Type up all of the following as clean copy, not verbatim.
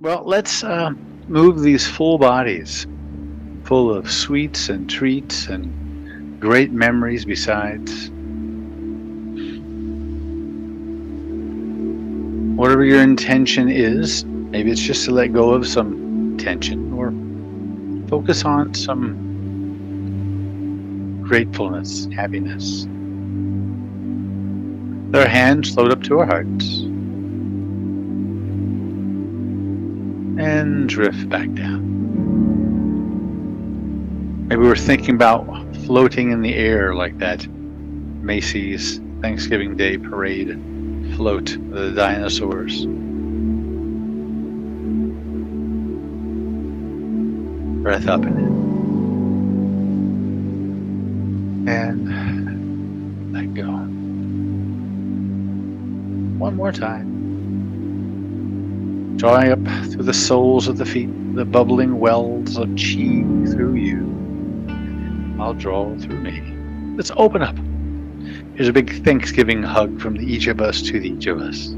Well, let's move these full bodies, full of sweets and treats and great memories besides. Whatever your intention is, maybe it's just to let go of some tension or focus on some gratefulness, happiness. Let our hands float up to our hearts and drift back down. Maybe we're thinking about floating in the air like that Macy's Thanksgiving Day parade float of the dinosaurs. Breath up and in. And let go. One more time. Drawing up through the soles of the feet, the bubbling wells of chi through you. I'll draw through me. Let's open up. Here's a big Thanksgiving hug from each of us to each of us.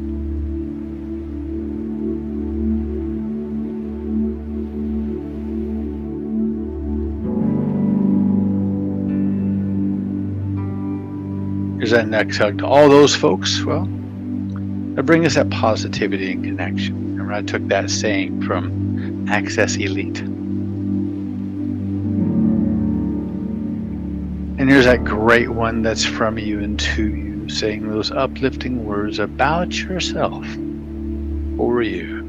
Here's that next hug to all those folks. Well, that brings us that positivity and connection. Remember, I took that saying from Access Elite. And here's that great one that's from you and to you, saying those uplifting words about yourself for you.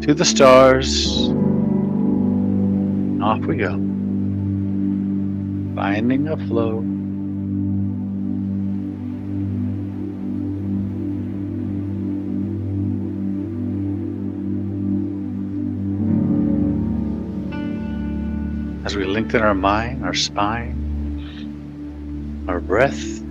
To the stars, off we go. Finding a flow. As we lengthen our mind, our spine, our breath,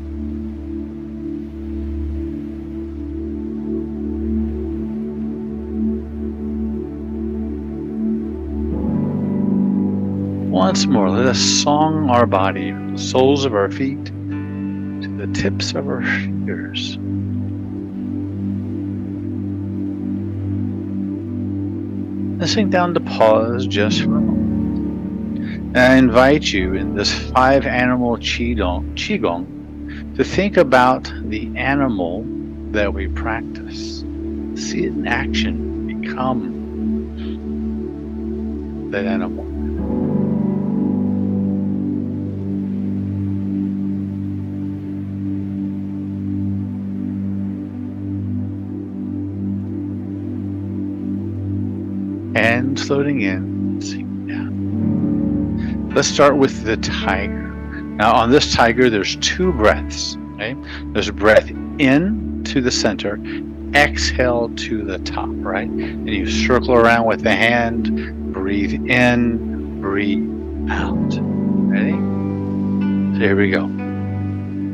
once more, let us song our body from the soles of our feet to the tips of our fingers. And sink down to pause just for a moment. And I invite you in this 5-animal Qigong to think about the animal that we practice. See it in action. Become that animal. And floating in, sinking down. Let's start with the tiger. Now on this tiger, there's 2 breaths. Okay? There's a breath in to the center, exhale to the top, right? And you circle around with the hand, breathe in, breathe out. Ready? So here we go.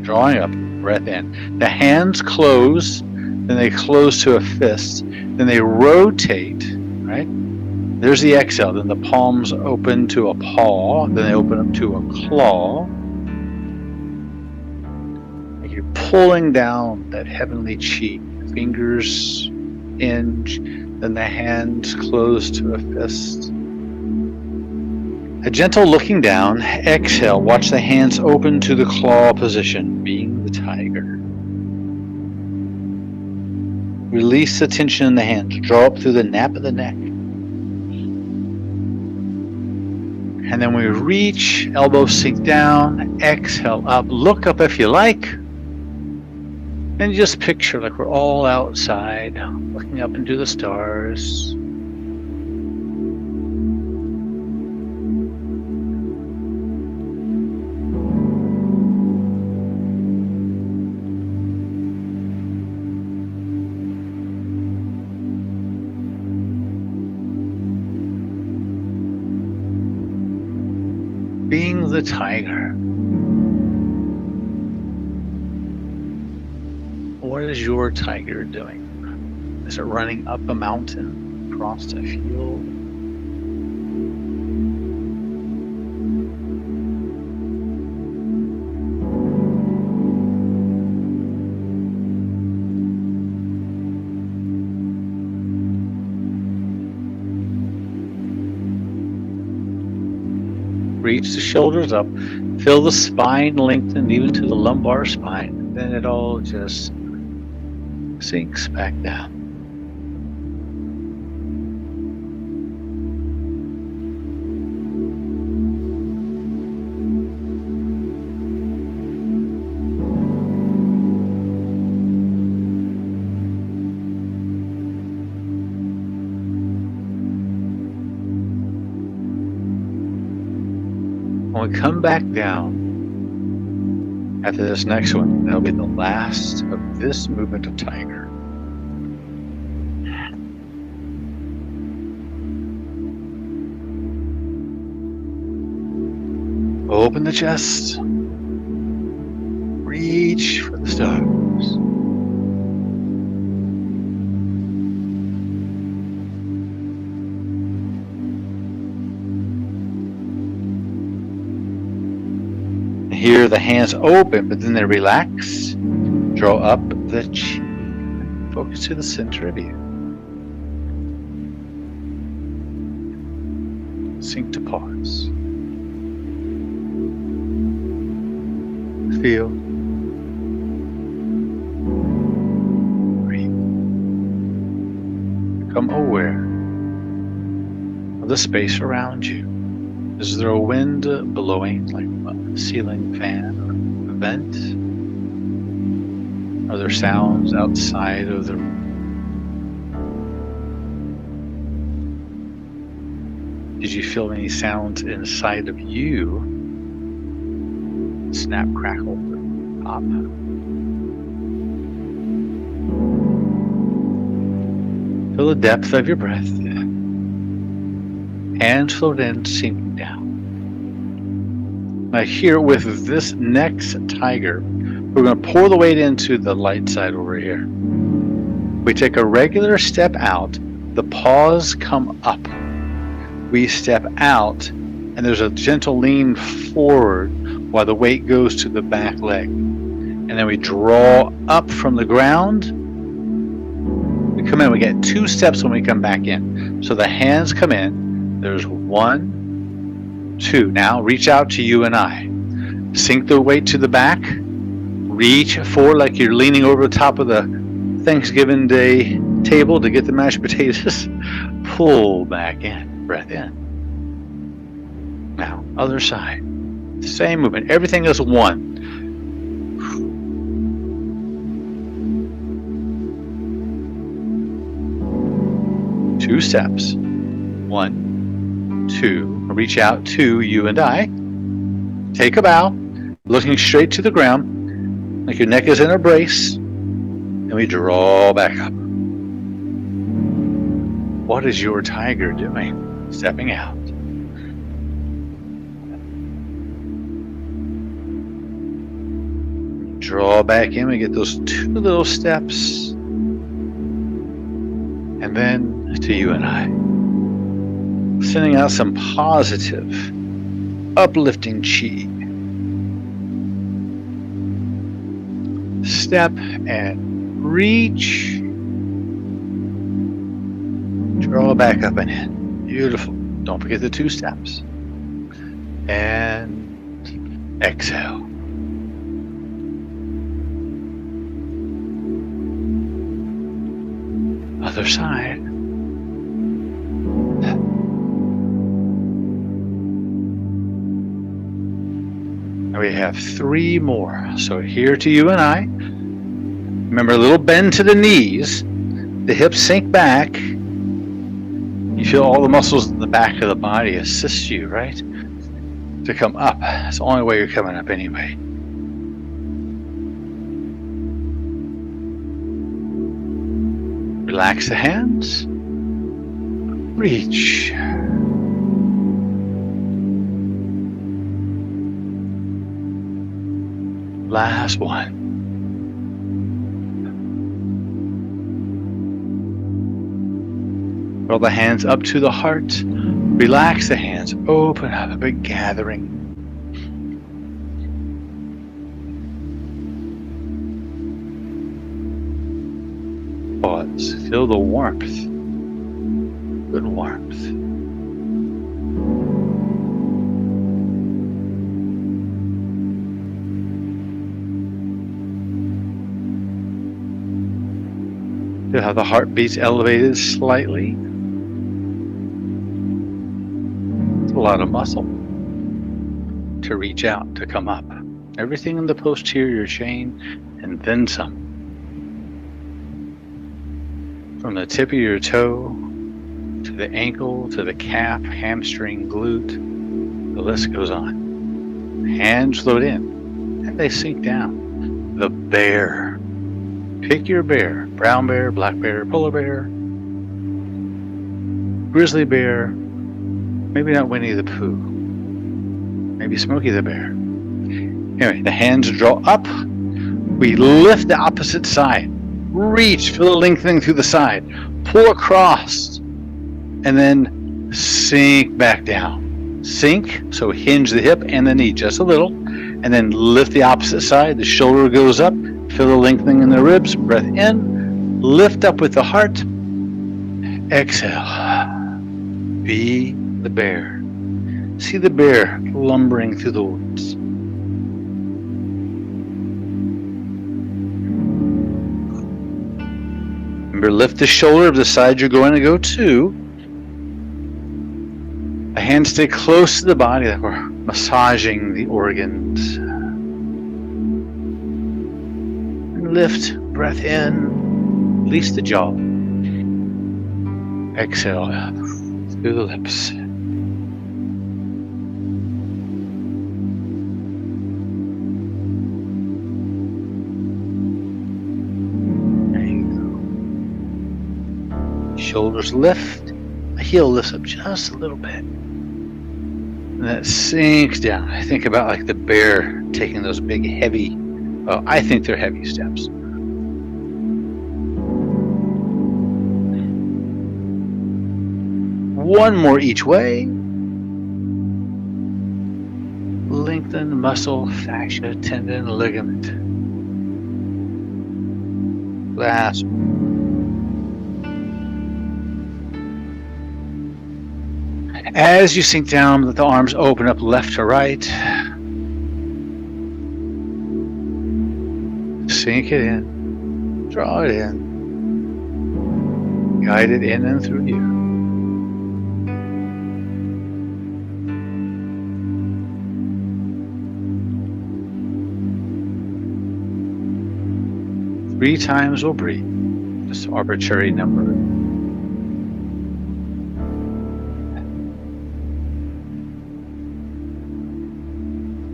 Drawing up, breath in. The hands close, then they close to a fist, then they rotate, right? There's the exhale, then the palms open to a paw, then they open up to a claw. Like you're pulling down that heavenly chi. Fingers hinge, then the hands close to a fist. A gentle looking down, exhale, watch the hands open to the claw position, being the tiger. Release the tension in the hands, draw up through the nape of the neck. And then we reach, elbows sink down, exhale up, look up if you like. And just picture like we're all outside, looking up into the stars. Being the tiger. What is your tiger doing? Is it running up a mountain, across a field? Reach the shoulders up. Feel the spine lengthen even to the lumbar spine. And then it all just sinks back down. When we come back down after this next one, that'll be the last of this movement of tiger. Open the chest. Reach for the stars. Here the hands open, but then they relax. Draw up the chin. Focus to the center of you. Sink to pause. Feel. Breathe. Become aware of the space around you. Is there a wind blowing, like a ceiling fan or a vent? Are there sounds outside of the room? Did you feel any sounds inside of you? Snap, crackle, pop. Feel the depth of your breath. Hands float in, sinking down. Now here with this next tiger, we're going to pour the weight into the light side over here. We take a regular step out, the paws come up. We step out, and there's a gentle lean forward while the weight goes to the back leg. And then we draw up from the ground. We come in, we get 2 steps when we come back in. So the hands come in. There's 1, 2. Now reach out to you and I. Sink the weight to the back. Reach forward like you're leaning over the top of the Thanksgiving Day table to get the mashed potatoes. Pull back in. Breath in. Now, other side. Same movement. Everything is 1. 2 steps. 1, 2. Reach out to you and I. Take a bow, looking straight to the ground, like your neck is in a brace, and we draw back up. What is your tiger doing? Stepping out. Draw back in, we get those 2 little steps, and then to you and I. Sending out some positive, uplifting chi. Step and reach. Draw back up and in. Beautiful. Don't forget the 2 steps. And exhale. Other side. We have 3 more. So here to you and I. Remember, a little bend to the knees. The hips sink back. You feel all the muscles in the back of the body assist you, right? To come up. That's the only way you're coming up anyway. Relax the hands. Reach. Last one. Roll the hands up to the heart. Relax the hands. Open up. A big gathering. Pause. Feel the warmth. Good warmth. Feel how the heart beats elevated slightly. It's a lot of muscle to reach out, to come up. Everything in the posterior chain and then some. From the tip of your toe to the ankle, to the calf, hamstring, glute, the list goes on. Hands float in and they sink down. The bear. Pick your bear. Brown bear, black bear, polar bear, grizzly bear, maybe not Winnie the Pooh, maybe Smokey the Bear. Anyway, the hands draw up. We lift the opposite side. Reach, feel the lengthening through the side. Pull across. And then sink back down. Sink, so hinge the hip and the knee just a little. And then lift the opposite side. The shoulder goes up. Feel the lengthening in the ribs. Breath in. Lift up with the heart. Exhale. Be the bear. See the bear lumbering through the woods. Remember, lift the shoulder of the side you're going to go to. The hands stay close to the body, like we're massaging the organs. And lift, breath in, release the jaw. Exhale through the lips. Shoulders lift, the heel lifts up just a little bit. And that sinks down. I think about like the bear taking those big heavy, well, I think they're heavy steps. One more each way. Lengthen muscle, fascia, tendon, ligament. Last. As you sink down, let the arms open up left to right. Sink it in. Draw it in. Guide it in and through you. Three times we'll breathe. Just arbitrary number.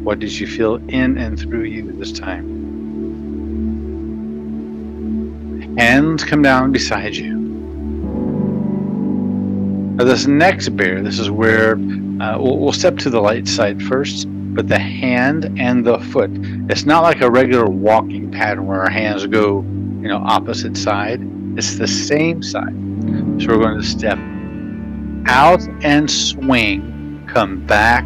What did you feel in and through you this time? Hands come down beside you. Now this next bear, this is where we'll step to the light side first, but the hand and the foot, it's not like a regular walking pattern where our hands go, opposite side. It's the same side. So we're going to step out and swing, come back,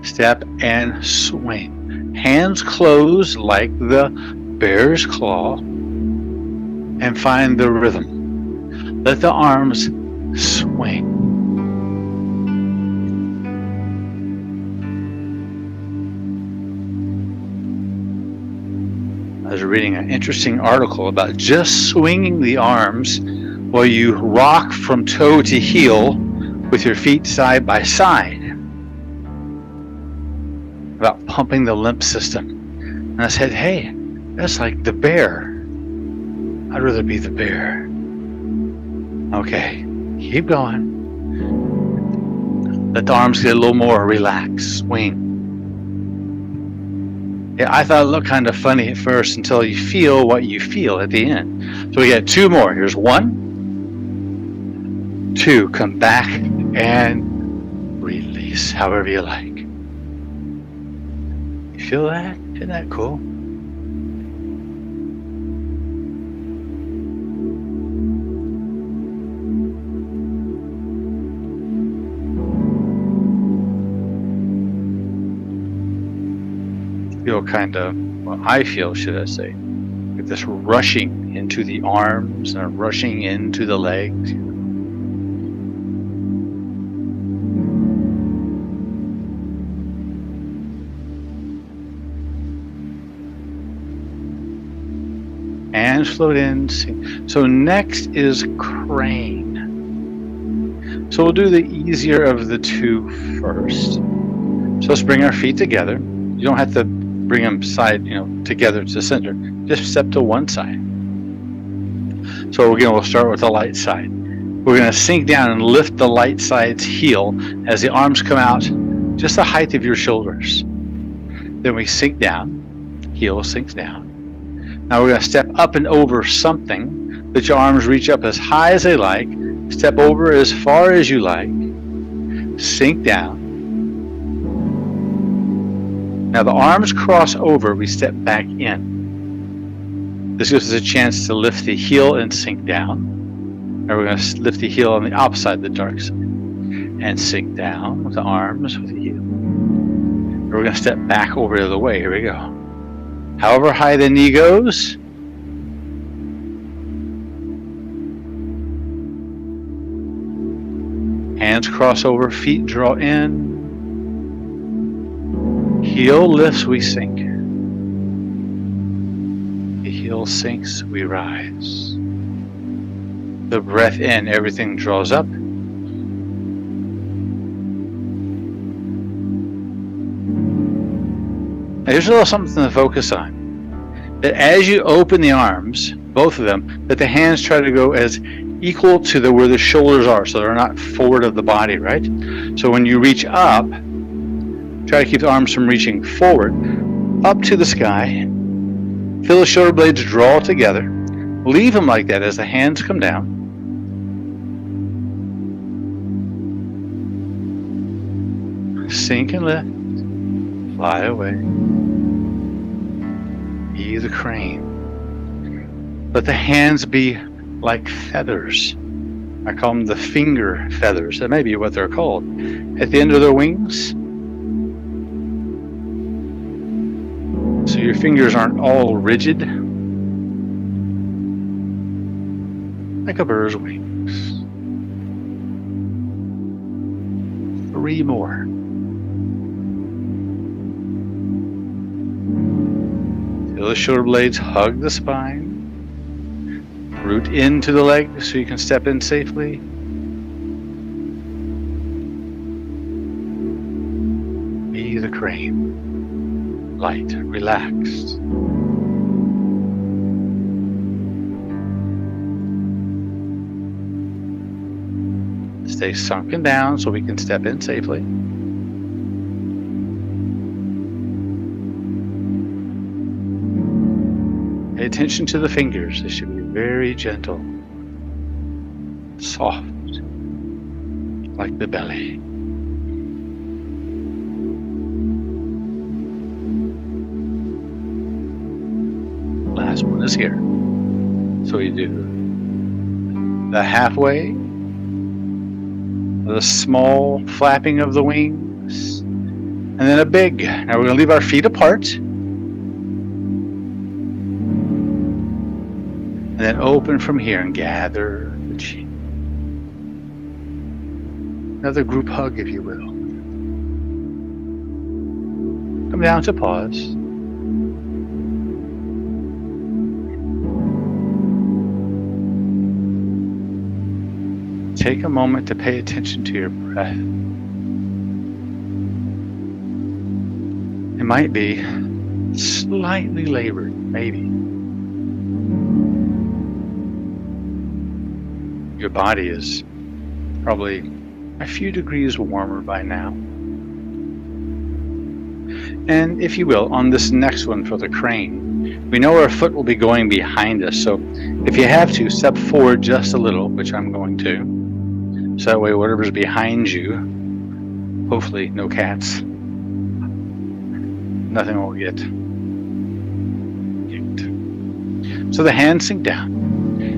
step and swing. Hands close like the bear's claw and find the rhythm. Let the arms swing. I was reading an interesting article about just swinging the arms while you rock from toe to heel with your feet side by side. About pumping the lymph system. And I said, hey, that's like the bear. I'd rather be the bear. Okay, keep going. Let the arms get a little more relaxed. Swing. Yeah, I thought it looked kind of funny at first until you feel what you feel at the end. So we got two more. Here's 1, 2. Come back and release, however you like. You feel that? Isn't that cool? Feel kind of, well, I feel, should I say, like this rushing into the arms and rushing into the legs. hands float in, sink. So next is crane. So we'll do the easier of the two first. So let's bring our feet together. You don't have to bring them together to the center. Just step to one side. So again, we'll start with the light side. We're going to sink down and lift the light side's heel as the arms come out just the height of your shoulders. Then we sink down, heel sinks down. Now we're going to step up and over something that your arms reach up as high as they like. Step over as far as you like. Sink down. Now the arms cross over, we step back in. This gives us a chance to lift the heel and sink down. Now we're going to lift the heel on the opposite side, the dark side. And sink down with the arms, with the heel. And we're going to step back over the other way. Here we go. However high the knee goes. Hands cross over, feet draw in. Heel lifts, we sink. The heel sinks, we rise. The breath in, everything draws up. Now here's a little something to focus on. That as you open the arms, both of them, that the hands try to go as equal to where the shoulders are, so they're not forward of the body, right? So when you reach up, try to keep the arms from reaching forward, up to the sky. Feel the shoulder blades draw together. Leave them like that as the hands come down. Sink and lift. Fly away. Be the crane. Let the hands be like feathers. I call them the finger feathers. That may be what they're called. At the end of their wings. So your fingers aren't all rigid. Like a bird's wings. 3 more. Feel the shoulder blades hug the spine. Root into the leg so you can step in safely. Be the crane. Light, relaxed. Stay sunken down so we can step in safely. Pay attention to the fingers. They should be very gentle, soft, like the belly. Last one is here. So we do the halfway, the small flapping of the wings, and then a big. Now we're going to leave our feet apart. And then open from here and gather the chin. Another group hug, if you will. Come down to pause. Take a moment to pay attention to your breath. It might be slightly labored, maybe. Your body is probably a few degrees warmer by now. And if you will, on this next one for the crane, we know our foot will be going behind us. So if you have to, step forward just a little, which I'm going to. So that way whatever's behind you, hopefully no cats, nothing will get kicked. So the hands sink down.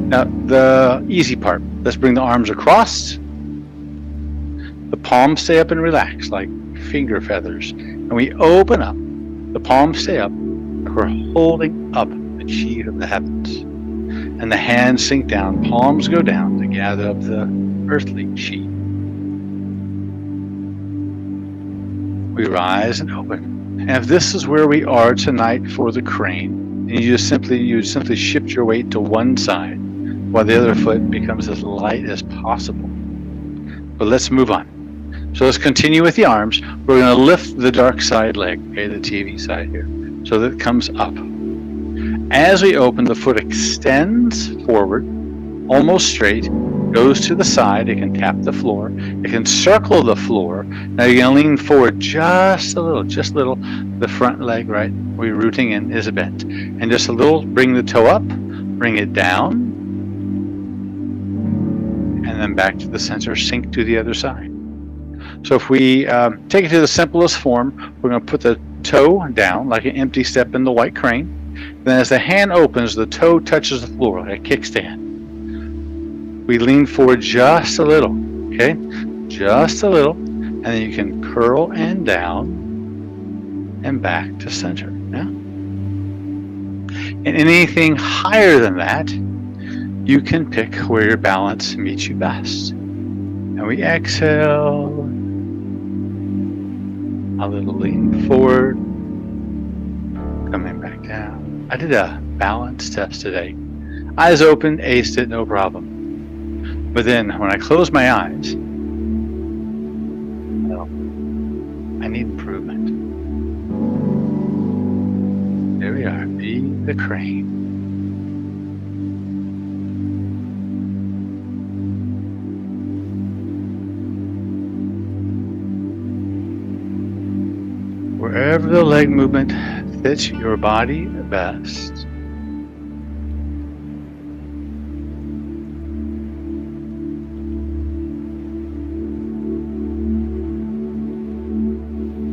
Now, the easy part, let's bring the arms across. The palms stay up and relax like finger feathers. And we open up. The palms stay up. Like we're holding up the chi of the heavens. And the hands sink down. Palms go down to gather up the earthly chi. We rise and open. And if this is where we are tonight for the crane, And you simply shift your weight to one side while the other foot becomes as light as possible. But let's move on. So let's continue with the arms. We're going to lift the dark side leg, okay, the TV side here, so that it comes up. As we open, the foot extends forward, almost straight, goes to the side. It can tap the floor. It can circle the floor. Now you're going to lean forward just a little. The front leg, right, we're rooting in, is bent. And just a little, bring the toe up, bring it down, and then back to the center, sink to the other side. So if we take it to the simplest form, we're going to put the toe down like an empty step in the white crane. Then as the hand opens, the toe touches the floor like a kickstand. We lean forward just a little, okay? Just a little. And then you can curl and down and back to center. Yeah? And anything higher than that, you can pick where your balance meets you best. And we exhale. A little lean forward, coming back down. I did a balance test today. Eyes open, aced it, no problem. But then when I close my eyes, well, I need improvement. There we are, be the crane. Wherever the leg movement fits your body best.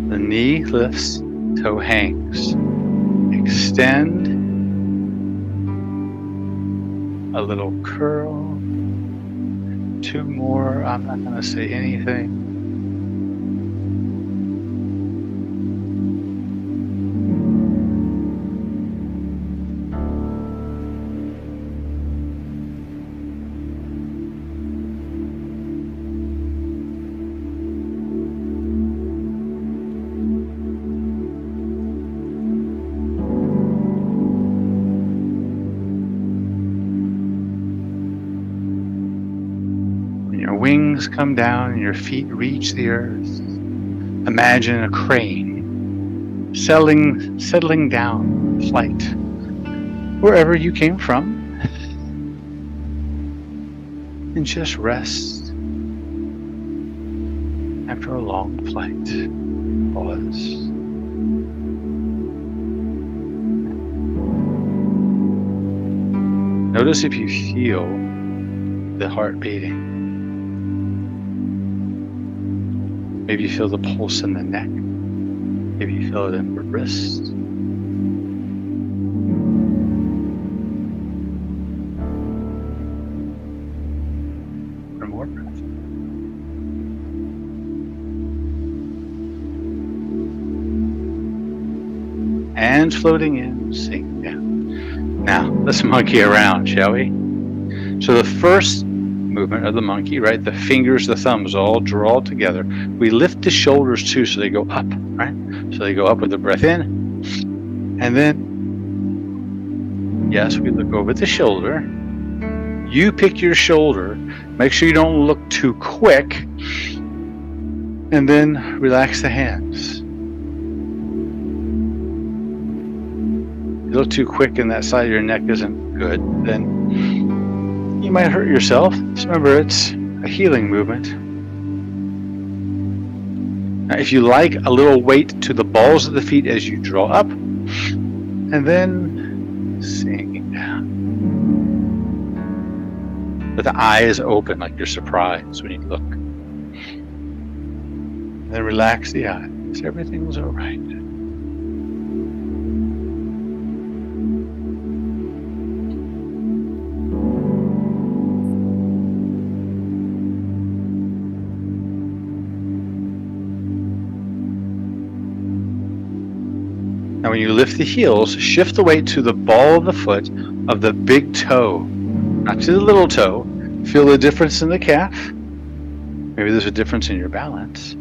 The knee lifts, toe hangs. Extend. A little curl. Two more. I'm not going to say anything. Wings come down and your feet reach the earth. Imagine a crane settling down flight wherever you came from, and just rest after a long flight. Pause. Notice if you feel the heart beating. Maybe you feel the pulse in the neck. Maybe you feel it in the wrist. One more breath. And floating in, sink down. Now, let's monkey around, shall we? So the first movement of the monkey, right? The fingers, the thumbs all draw together. We lift the shoulders too so they go up, right? So they go up with the breath in. And then, yes, we look over the shoulder. You pick your shoulder. Make sure you don't look too quick. And then relax the hands. If you look too quick and that side of your neck isn't good, then you might hurt yourself. Just remember, it's a healing movement. Now, if you like, a little weight to the balls of the feet as you draw up, and then sinking down. With the eyes open, like you're surprised when you look. And then relax the eyes. Everything's all right. Now when you lift the heels, shift the weight to the ball of the foot of the big toe, not to the little toe. Feel the difference in the calf. Maybe there's a difference in your balance.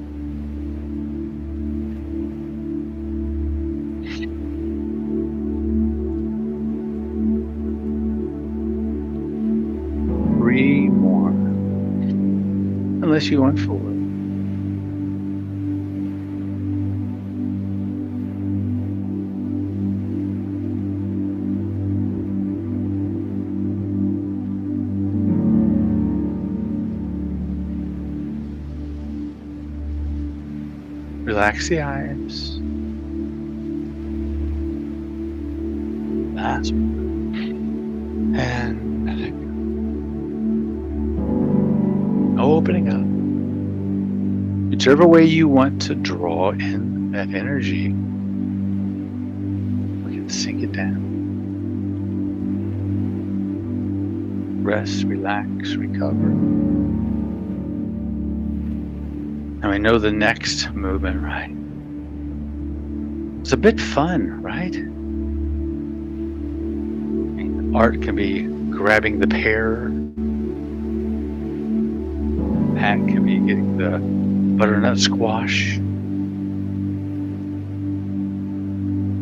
unless you unfold it. Relax the eyes. Last one. And opening up. Whichever way you want to draw in that energy, we can sink it down. Rest, relax, recover. And we know the next movement, right? It's a bit fun, right? Art can be grabbing the pear. Pat can be getting the butternut squash.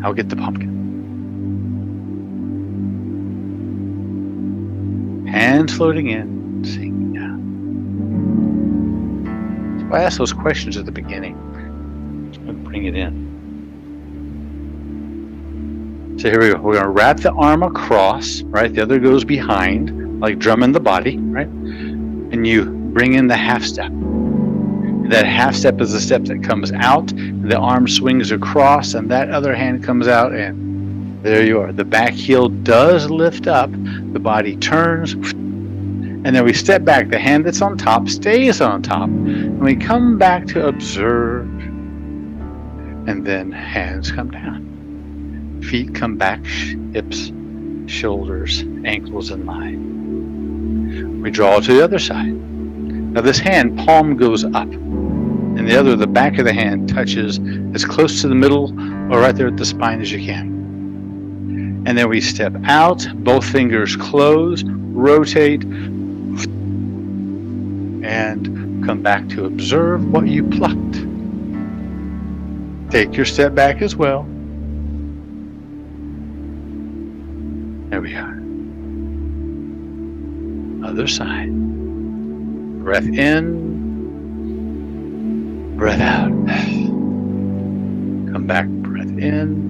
I'll get the pumpkin. Hands floating in, sinking down. So I asked those questions at the beginning. Let's bring it in. So here we go. We're going to wrap the arm across, right? The other goes behind, like drumming the body, right? And you bring in the half step. That half step is the step that comes out. The arm swings across, and that other hand comes out, and there you are. The back heel does lift up. The body turns, and then we step back. The hand that's on top stays on top. And we come back to observe, and then hands come down. Feet come back, hips, shoulders, ankles in line. We draw to the other side. Now this hand, palm goes up, and the other, the back of the hand, touches as close to the middle or right there at the spine as you can. And then we step out, both fingers close, rotate, and come back to observe what you plucked. Take your step back as well. There we are. Other side. Breath in, breath out. Come back, breath in.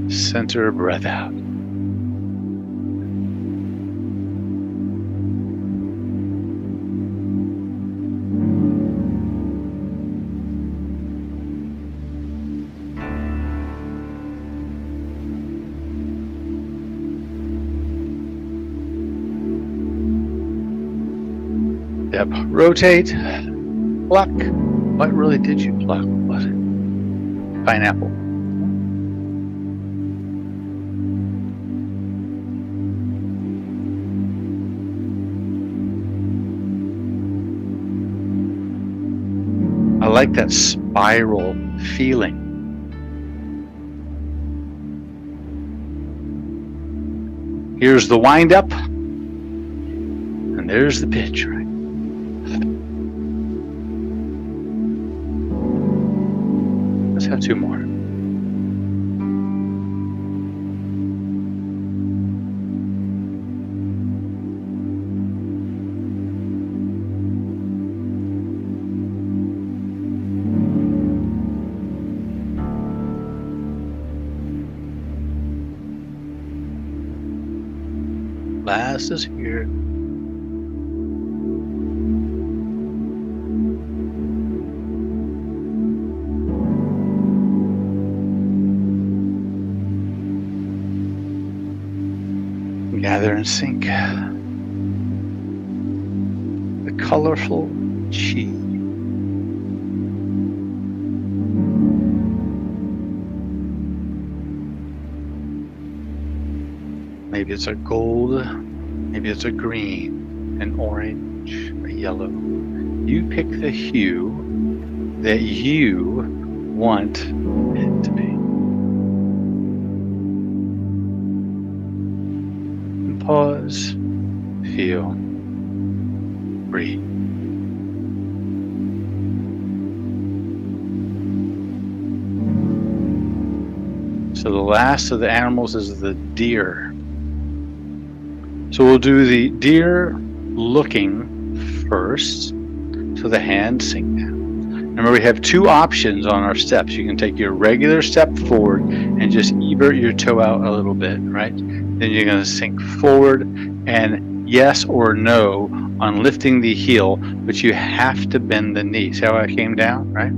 Center, breath out. Yep. Rotate. Pluck. What really did you pluck? What? Pineapple. I like that spiral feeling. Here's the wind up, and there's the pitch, right? Let's have two more. Last is here. Gather and sync. The colorful chi. Maybe it's a gold, maybe it's a green, an orange, a yellow. You pick the hue that you want it to be. And pause, feel, breathe. So the last of the animals is the deer. So we'll do the deer, looking first, so the hands sink down. Remember, we have two options on our steps. You can take your regular step forward and just evert your toe out a little bit, right? Then you're going to sink forward and yes or no on lifting the heel, but you have to bend the knee. See how I came down, right?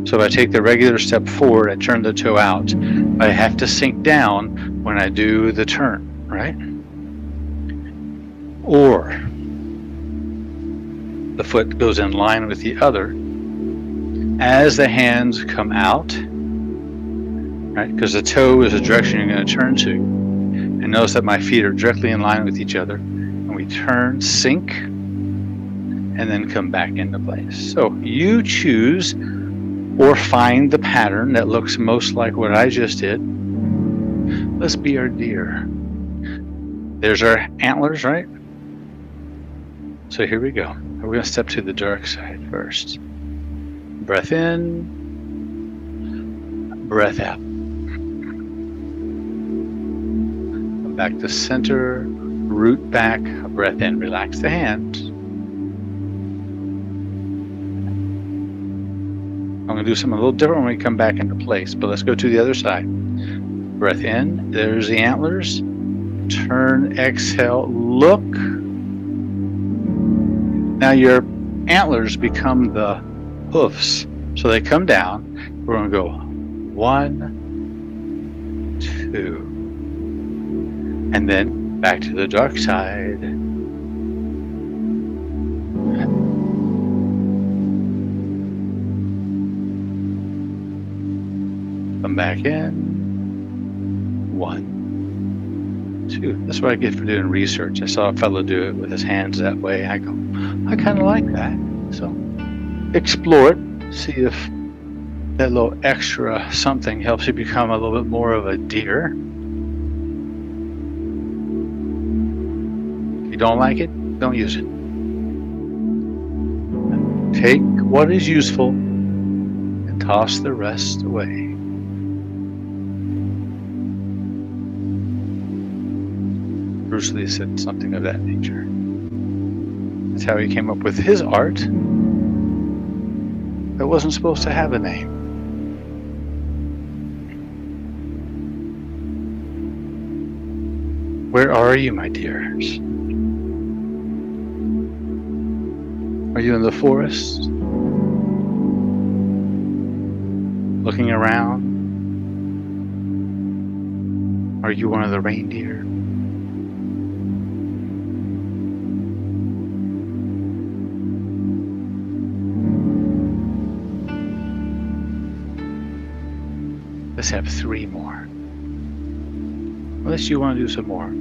So if I take the regular step forward, I turn the toe out. I have to sink down when I do the turn, right? Or the foot goes in line with the other as the hands come out, right? Because the toe is the direction you're going to turn to. And notice that my feet are directly in line with each other. And we turn, sink, and then come back into place. So you choose or find the pattern that looks most like what I just did. Let's be our deer. There's our antlers, right? So here we go. We're going to step to the dark side first. Breath in, breath out. Come back to center, root back, breath in. Relax the hands. I'm going to do something a little different when we come back into place, but let's go to the other side. Breath in, there's the antlers. Turn, exhale, look. Now your antlers become the hoofs. So they come down. We're going to go 1, 2, and then back to the dark side. Come back in. 1, 2. That's what I get for doing research. I saw a fellow do it with his hands that way. I go, I kind of like that. So explore it. See if that little extra something helps you become a little bit more of a deer. If you don't like it, don't use it. Take what is useful and toss the rest away. Bruce Lee said something of that nature. That's how he came up with his art that wasn't supposed to have a name. Where are you, my dears? Are you in the forest? Looking around? Are you one of the reindeer? Let's have 3 more. Unless you want to do some more.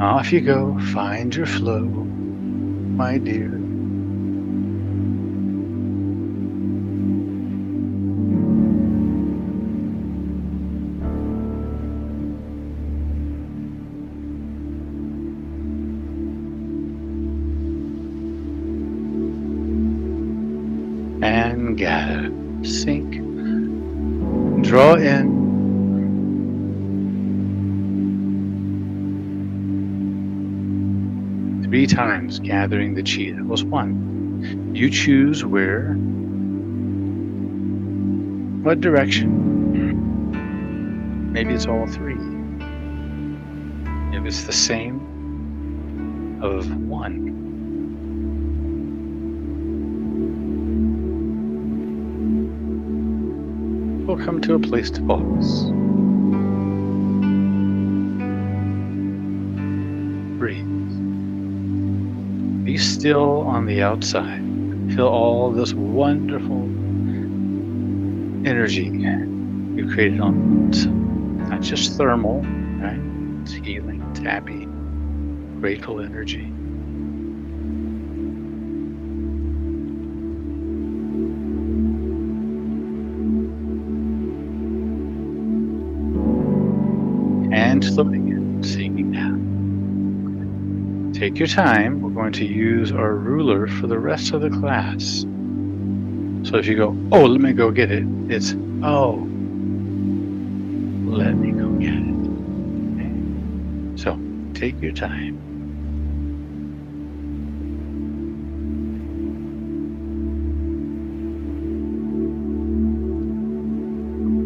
Off you go, find your flow, my dear. And gather, sink, draw in. Three times gathering the chi. That was 1. You choose where, what direction. Maybe it's all 3. If it's the same of 1. We'll come to a place to pause. Breathe. Be still on the outside. Feel all this wonderful energy you created on it. Not just thermal, right? It's healing, it's happy, grateful energy. And floating in, sinking down. Take take your time. We're going to use our ruler for the rest of the class. So if you go, oh, let me go get it, it's, oh, let me go get it. Okay? So take your time.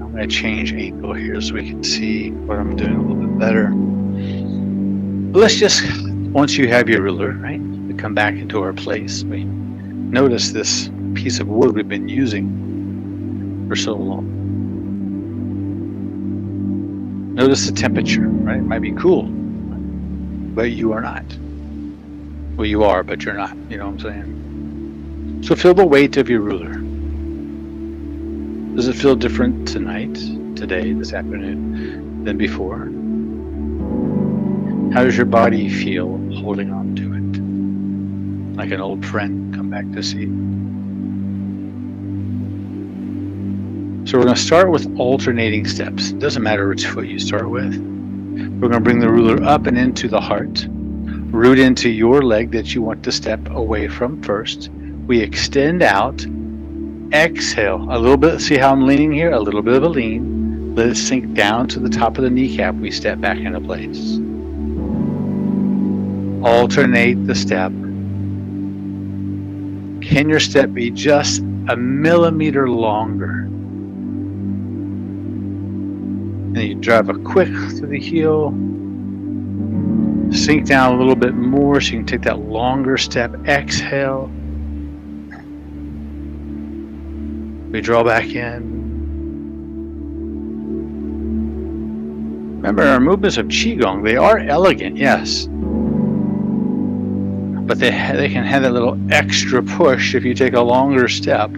I'm going to change angle here so we can see what I'm doing a little bit better. But let's just, once you have your ruler, right, we come back into our place. We notice this piece of wood we've been using for so long. Notice the temperature, right? It might be cool, but you are not. Well, you are, but you're not. You know what I'm saying? So feel the weight of your ruler. Does it feel different tonight, today, this afternoon, than before? How does your body feel holding on to it? Like an old friend come back to see you? So we're going to start with alternating steps. It doesn't matter which foot you start with. We're going to bring the ruler up and into the heart. Root into your leg that you want to step away from first. We extend out. Exhale. A little bit. See how I'm leaning here? A little bit of a lean. Let it sink down to the top of the kneecap. We step back into place. Alternate the step. Can your step be just a millimeter longer? And you drive a quick through the heel. Sink down a little bit more so you can take that longer step. Exhale. We draw back in. Remember, our movements of Qigong, they are elegant, yes. But they can have that little extra push if you take a longer step.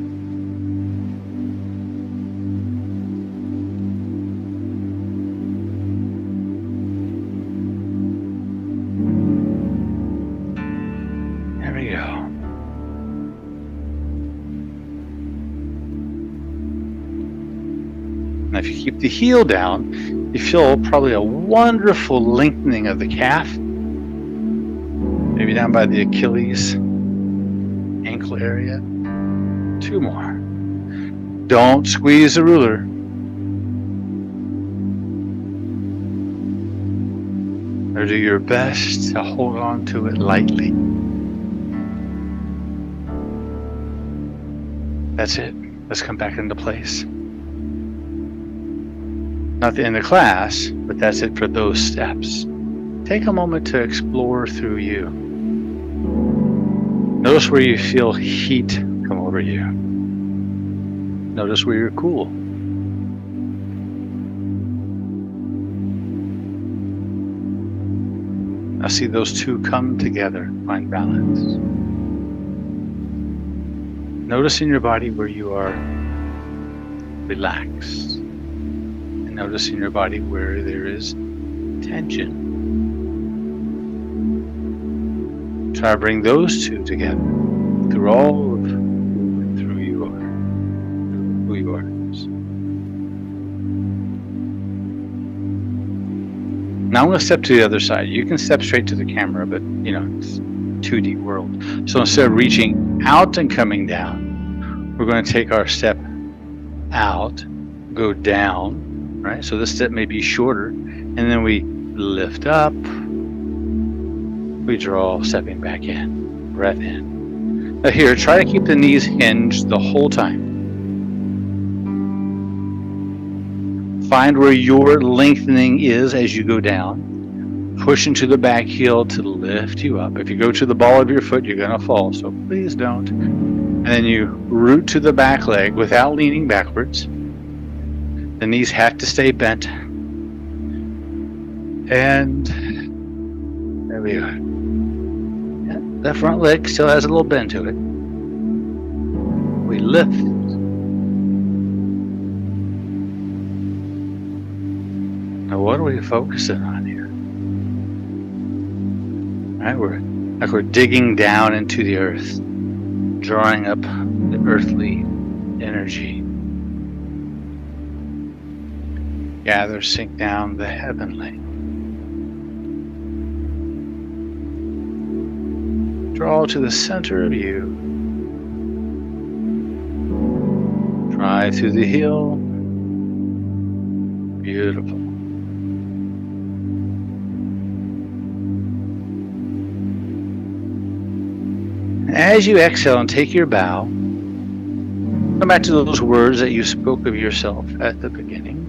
There we go. Now if you keep the heel down, you feel probably a wonderful lengthening of the calf. Maybe down by the Achilles ankle area. 2 more. Don't squeeze the ruler. Or do your best to hold on to it lightly. That's it. Let's come back into place. Not the end of class, but that's it for those steps. Take a moment to explore through you. Notice where you feel heat come over you. Notice where you're cool. Now see those two come together, find balance. Notice in your body where you are relaxed. And notice in your body where there is tension. Try to bring those two together through all of who you are, who you are. Now I'm going to step to the other side. You can step straight to the camera, but you know, it's a 2D world. So instead of reaching out and coming down, we're going to take our step out, go down, right? So this step may be shorter, and then we lift up. We draw, stepping back in, breath in. Now here, try to keep the knees hinged the whole time. Find where your lengthening is as you go down. Push into the back heel to lift you up. If you go to the ball of your foot, you're going to fall, so please don't. And then you root to the back leg without leaning backwards. The knees have to stay bent. And there we are. That front leg still has a little bend to it. We lift. Now what are we focusing on here? All right, we're digging down into the earth, drawing up the earthly energy. Gather, sink down the heavenly. Draw to the center of you. Drive through the heel. Beautiful. As you exhale and take your bow, come back to those words that you spoke of yourself at the beginning,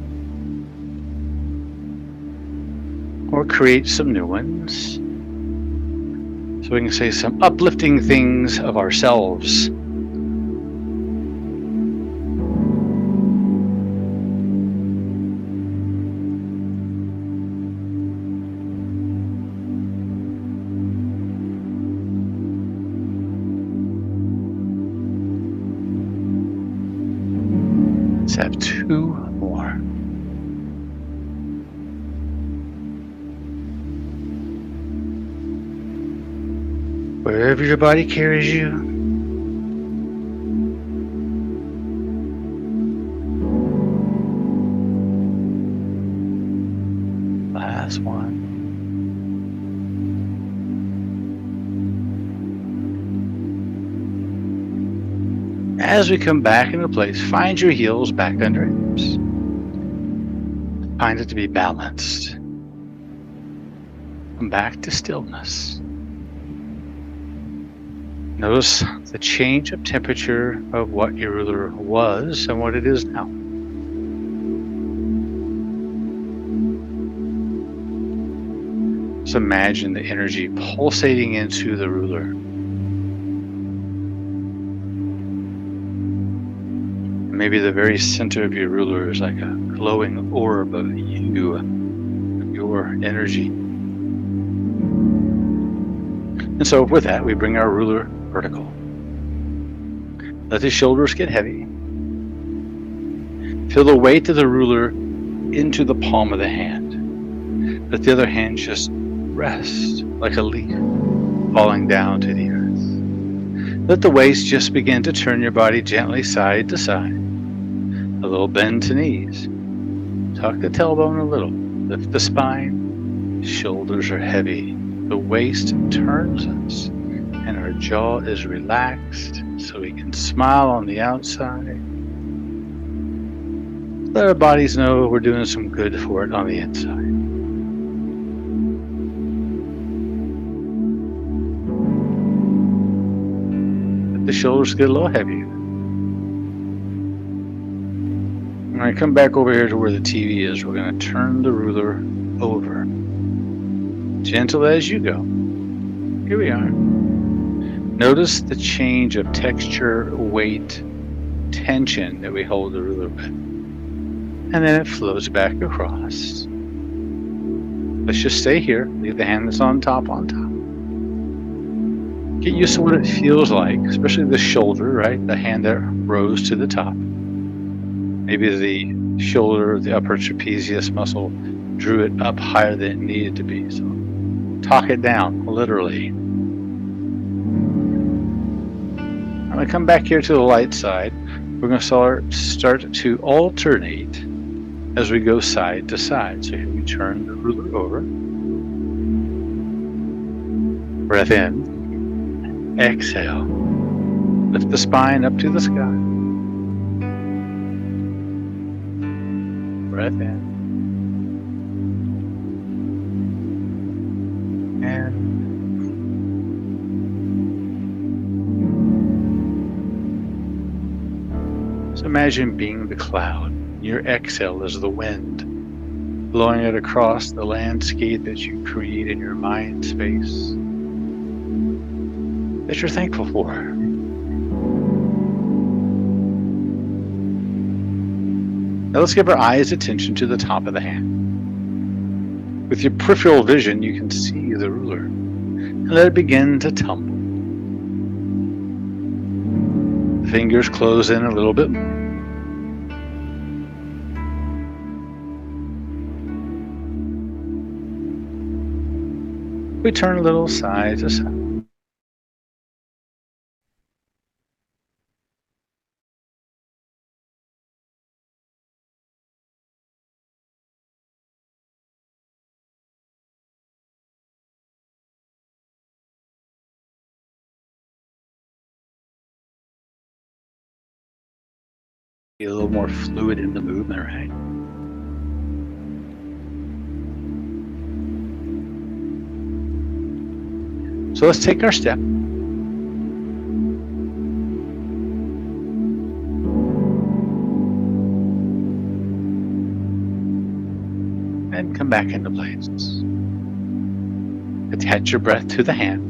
or create some new ones. So we can say some uplifting things of ourselves. Let's have two more. Wherever your body carries you, last one. As we come back into place, find your heels back under hips. Find it to be balanced. Come back to stillness. Notice the change of temperature of what your ruler was and what it is now. Just imagine the energy pulsating into the ruler. Maybe the very center of your ruler is like a glowing orb of you, of your energy. And so with that, we bring our ruler vertical. Let the shoulders get heavy. Feel the weight of the ruler into the palm of the hand. Let the other hand just rest like a leaf falling down to the earth. Let the waist just begin to turn your body gently side to side. A little bend to knees. Tuck the tailbone a little. Lift the spine. Shoulders are heavy. The waist turns us. And our jaw is relaxed so we can smile on the outside. Let our bodies know we're doing some good for it on the inside. Let the shoulders get a little heavier. When I come back over here to where the TV is, we're going to turn the ruler over. Gentle as you go. Here we are. Notice the change of texture, weight, tension that we hold the ruler with. And then it flows back across. Let's just stay here. Leave the hand that's on top on top. Get used to what it feels like, especially the shoulder, right? The hand that rose to the top. Maybe the shoulder, the upper trapezius muscle drew it up higher than it needed to be. So talk it down, literally. I'm going to come back here to the light side. We're going to start to alternate as we go side to side. So here we turn the ruler over. Breath in. Exhale. Lift the spine up to the sky. Breath in. And so imagine being the cloud. Your exhale is the wind, blowing it across the landscape that you create in your mind space that you're thankful for. Now let's give our eyes attention to the top of the hand. With your peripheral vision, you can see the ruler and let it begin to tumble. The fingers close in a little bit more. We turn a little side to side. be a little more fluid in the movement, right? So let's take our step. And come back into place. Attach your breath to the hand.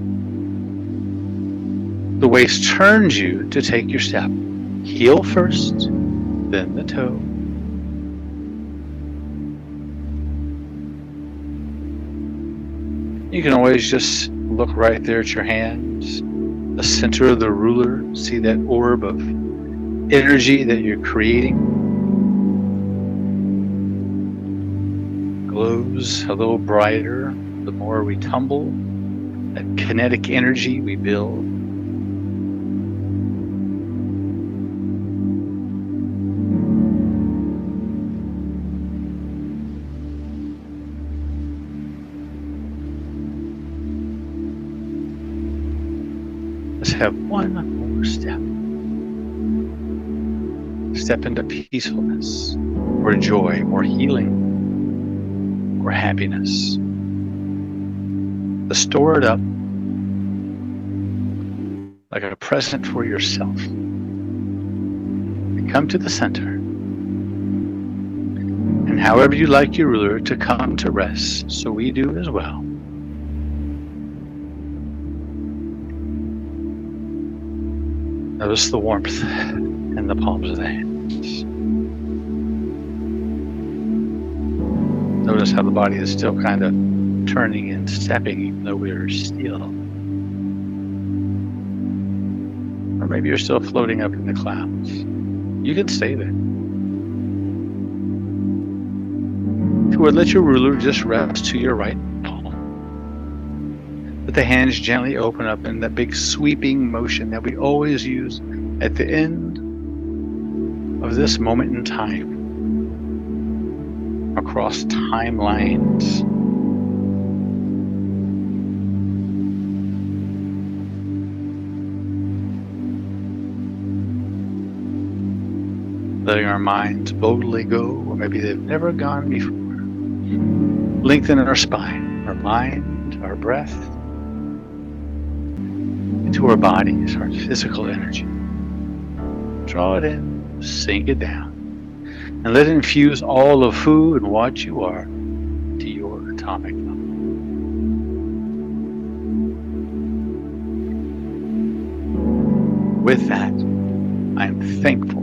The waist turns you to take your step. Heel first, then the toe. You can always just look right there at your hands, the center of the ruler. See that orb of energy that you're creating. Glows a little brighter the more we tumble. That kinetic energy we build. Let's have one more step. Step into peacefulness, more joy, more healing, more happiness. Let's store it up like a present for yourself. And come to the center. And however you like your ruler to come to rest, so we do as well. Notice the warmth in the palms of the hands. Notice how the body is still kind of turning and stepping even though we're still. Or maybe you're still floating up in the clouds. You can stay there. If you would, let your ruler just rest to your right palm. Let the hands gently open up in that big sweeping motion that we always use at the end of this moment in time, across timelines. Letting our minds boldly go where maybe they've never gone before. Lengthen our spine, our mind, our breath, into our bodies, our physical energy. Draw it in, sink it down, and let it infuse all of who and what you are to your atomic level. With that, I am thankful